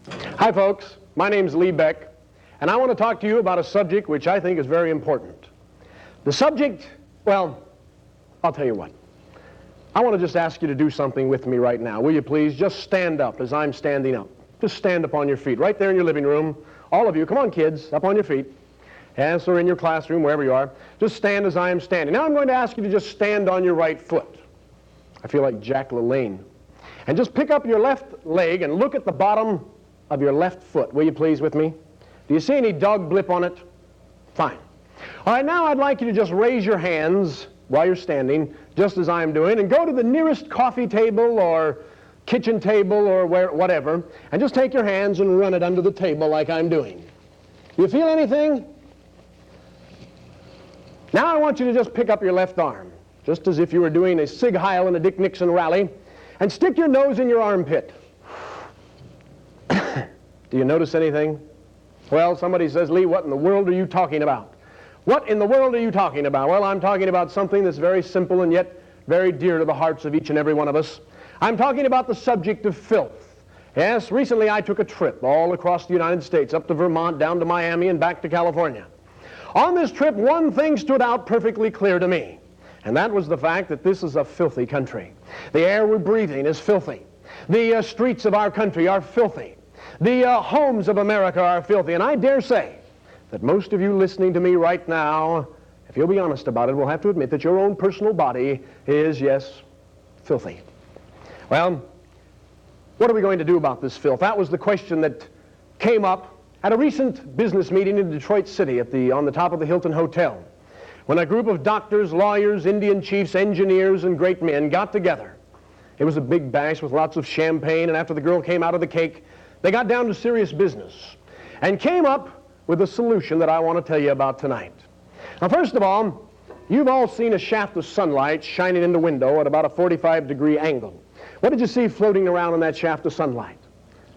Hi folks, my name's Lee Beck, and I want to talk to you about a subject which I think is very important. The subject, well, I'll tell you what. I want to just ask you to do something with me right now. Will you please just stand up as I'm standing up. Just stand up on your feet, right there in your living room. All of you, come on kids, up on your feet. Yes, or in your classroom, wherever you are. Just stand as I am standing. Now I'm going to ask you to just stand on your right foot. I feel like Jack LaLanne. And just pick up your left leg and look at the bottom of your left foot. Will you please with me? Do you see any dog blip on it? Fine. All right, now I'd like you to just raise your hands while you're standing, just as I'm doing, and go to the nearest coffee table or kitchen table or whatever, and just take your hands and run it under the table like I'm doing. Do you feel anything? Now I want you to just pick up your left arm, just as if you were doing a Sig Heil in a Dick Nixon rally, and stick your nose in your armpit. Do you notice anything? Well, somebody says, Lee, what in the world are you talking about? What in the world are you talking about? Well, I'm talking about something that's very simple and yet very dear to the hearts of each and every one of us. I'm talking about the subject of filth. Yes, recently I took a trip all across the United States, up to Vermont, down to Miami, and back to California. On this trip, one thing stood out perfectly clear to me, and that was the fact that this is a filthy country. The air we're breathing is filthy. The streets of our country are filthy. The homes of America are filthy. And I dare say that most of you listening to me right now, if you'll be honest about it, will have to admit that your own personal body is, yes, filthy. Well, what are we going to do about this filth? That was the question that came up at a recent business meeting in Detroit City on the top of the Hilton Hotel, when a group of doctors, lawyers, Indian chiefs, engineers, and great men got together. It was a big bash with lots of champagne, and after the girl came out of the cake, they got down to serious business and came up with a solution that I want to tell you about tonight. Now, first of all, you've all seen a shaft of sunlight shining in the window at about a 45-degree angle. What did you see floating around in that shaft of sunlight?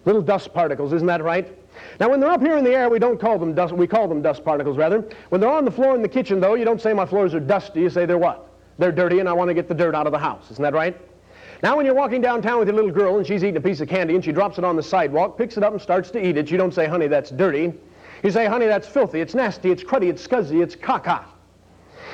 Little dust particles, isn't that right? Now, when they're up here in the air, we don't call them dust, we call them dust particles, rather. When they're on the floor in the kitchen, though, you don't say my floors are dusty, you say they're what? They're dirty, and I want to get the dirt out of the house. Isn't that right? Now, when you're walking downtown with your little girl and she's eating a piece of candy and she drops it on the sidewalk, picks it up and starts to eat it, you don't say, honey, that's dirty. You say, honey, that's filthy, it's nasty, it's cruddy, it's scuzzy, it's caca.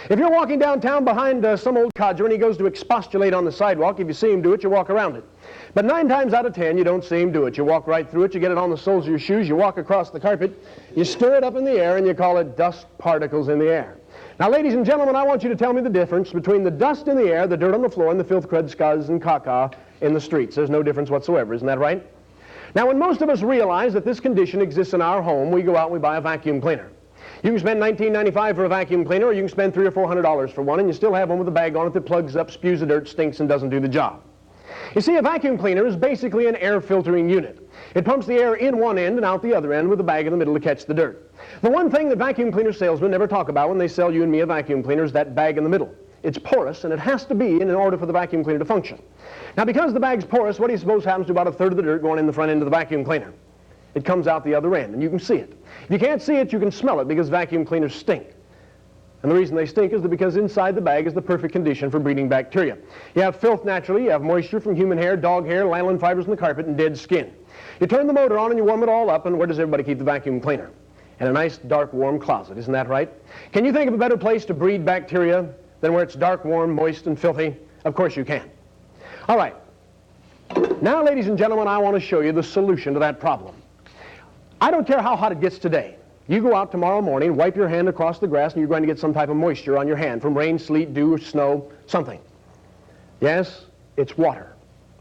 If you're walking downtown behind some old codger and he goes to expostulate on the sidewalk, if you see him do it, you walk around it. But 9 times out of 10, you don't see him do it. You walk right through it, you get it on the soles of your shoes, you walk across the carpet, you stir it up in the air, and you call it dust particles in the air. Now, ladies and gentlemen, I want you to tell me the difference between the dust in the air, the dirt on the floor, and the filth, crud, scuzz, and caca in the streets. There's no difference whatsoever, isn't that right? Now, when most of us realize that this condition exists in our home, we go out and we buy a vacuum cleaner. You can spend $19.95 for a vacuum cleaner, or you can spend $300 or $400 for one, and you still have one with a bag on it that plugs up, spews the dirt, stinks, and doesn't do the job. You see, a vacuum cleaner is basically an air filtering unit. It pumps the air in one end and out the other end with a bag in the middle to catch the dirt. The one thing that vacuum cleaner salesmen never talk about when they sell you and me a vacuum cleaner is that bag in the middle. It's porous, and it has to be in order for the vacuum cleaner to function. Now, because the bag's porous, what do you suppose happens to about a third of the dirt going in the front end of the vacuum cleaner? It comes out the other end, and you can see it. If you can't see it, you can smell it, because vacuum cleaners stink. And the reason they stink is that because inside the bag is the perfect condition for breeding bacteria. You have filth naturally, you have moisture from human hair, dog hair, lanolin fibers in the carpet, and dead skin. You turn the motor on and you warm it all up, and where does everybody keep the vacuum cleaner? In a nice, dark, warm closet, isn't that right? Can you think of a better place to breed bacteria than where it's dark, warm, moist, and filthy? Of course you can. All right. Now, ladies and gentlemen, I want to show you the solution to that problem. I don't care how hot it gets today. You go out tomorrow morning, wipe your hand across the grass, and you're going to get some type of moisture on your hand from rain, sleet, dew, snow, something. Yes, it's water.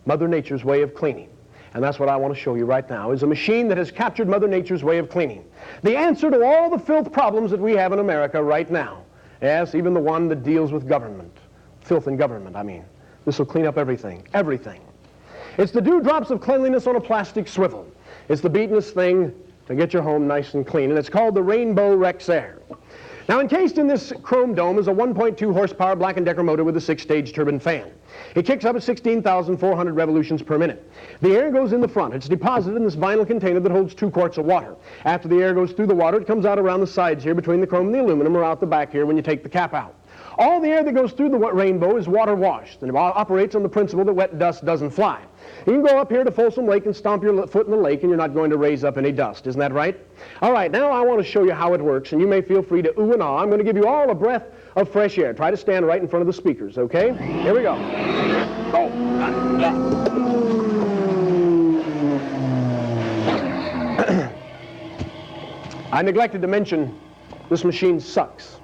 Mother Nature's way of cleaning. And that's what I want to show you right now, is a machine that has captured Mother Nature's way of cleaning. The answer to all the filth problems that we have in America right now. Yes, even the one that deals with government. Filth in government, I mean. This will clean up everything. Everything. It's the dewdrops of cleanliness on a plastic swivel. It's the beatenest thing to get your home nice and clean, and it's called the Rainbow Rex Air. Now, encased in this chrome dome is a 1.2 horsepower Black & Decker motor with a 6-stage turbine fan. It kicks up at 16,400 revolutions per minute. The air goes in the front. It's deposited in this vinyl container that holds 2 quarts of water. After the air goes through the water, it comes out around the sides here between the chrome and the aluminum, or out the back here when you take the cap out. All the air that goes through the rainbow is water washed, and it operates on the principle that wet dust doesn't fly. You can go up here to Folsom Lake and stomp your foot in the lake, and you're not going to raise up any dust. Isn't that right? All right, now I want to show you how it works, and you may feel free to ooh and ah. I'm going to give you all a breath of fresh air. Try to stand right in front of the speakers, okay? Here we go. Oh. I neglected to mention this machine sucks.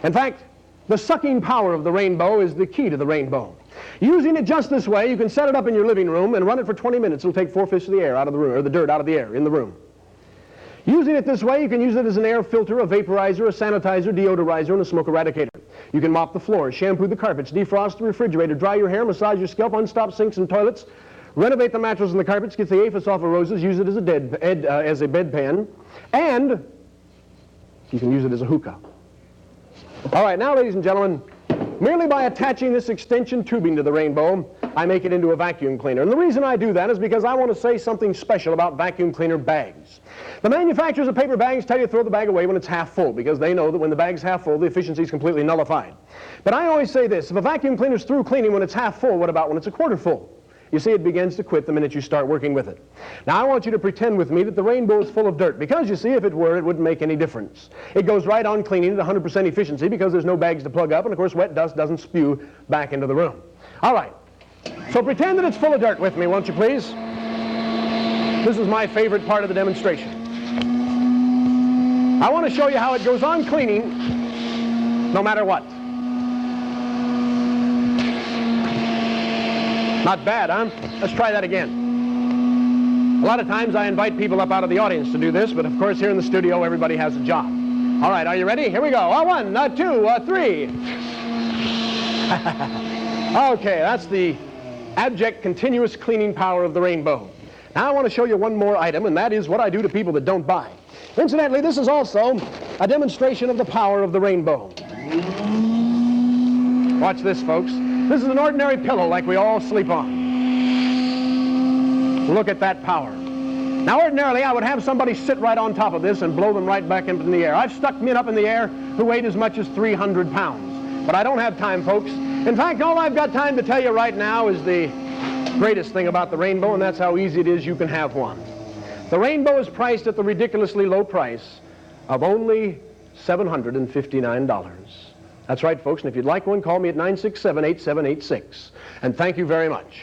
In fact, the sucking power of the rainbow is the key to the rainbow. Using it just this way, you can set it up in your living room and run it for 20 minutes. It'll take 4/5 of the air out of the room, or the dirt out of the air in the room. Using it this way, you can use it as an air filter, a vaporizer, a sanitizer, deodorizer, and a smoke eradicator. You can mop the floors, shampoo the carpets, defrost the refrigerator, dry your hair, massage your scalp, unstop sinks and toilets, renovate the mattress and the carpets, get the aphis off of roses, use it as a bedpan, and you can use it as a hookah. All right, now, ladies and gentlemen, merely by attaching this extension tubing to the rainbow, I make it into a vacuum cleaner. And the reason I do that is because I want to say something special about vacuum cleaner bags. The manufacturers of paper bags tell you to throw the bag away when it's half full, because they know that when the bag's half full, the efficiency is completely nullified. But I always say this: if a vacuum cleaner's through cleaning when it's half full, what about when it's a quarter full? You see, it begins to quit the minute you start working with it. Now, I want you to pretend with me that the rainbow is full of dirt, because, you see, if it were, it wouldn't make any difference. It goes right on cleaning at 100% efficiency because there's no bags to plug up, and, of course, wet dust doesn't spew back into the room. All right. So pretend that it's full of dirt with me, won't you, please? This is my favorite part of the demonstration. I want to show you how it goes on cleaning no matter what. Not bad, huh? Let's try that again. A lot of times I invite people up out of the audience to do this, but of course here in the studio everybody has a job. All right, are you ready? Here we go. 1, 2, 3. Okay, that's the abject continuous cleaning power of the rainbow. Now I want to show you one more item, and that is what I do to people that don't buy. Incidentally, this is also a demonstration of the power of the rainbow. Watch this, folks. This is an ordinary pillow like we all sleep on. Look at that power. Now, ordinarily, I would have somebody sit right on top of this and blow them right back into the air. I've stuck men up in the air who weighed as much as 300 pounds. But I don't have time, folks. In fact, all I've got time to tell you right now is the greatest thing about the rainbow, and that's how easy it is you can have one. The rainbow is priced at the ridiculously low price of only $759. That's right, folks, and if you'd like one, call me at 967-8786. And thank you very much.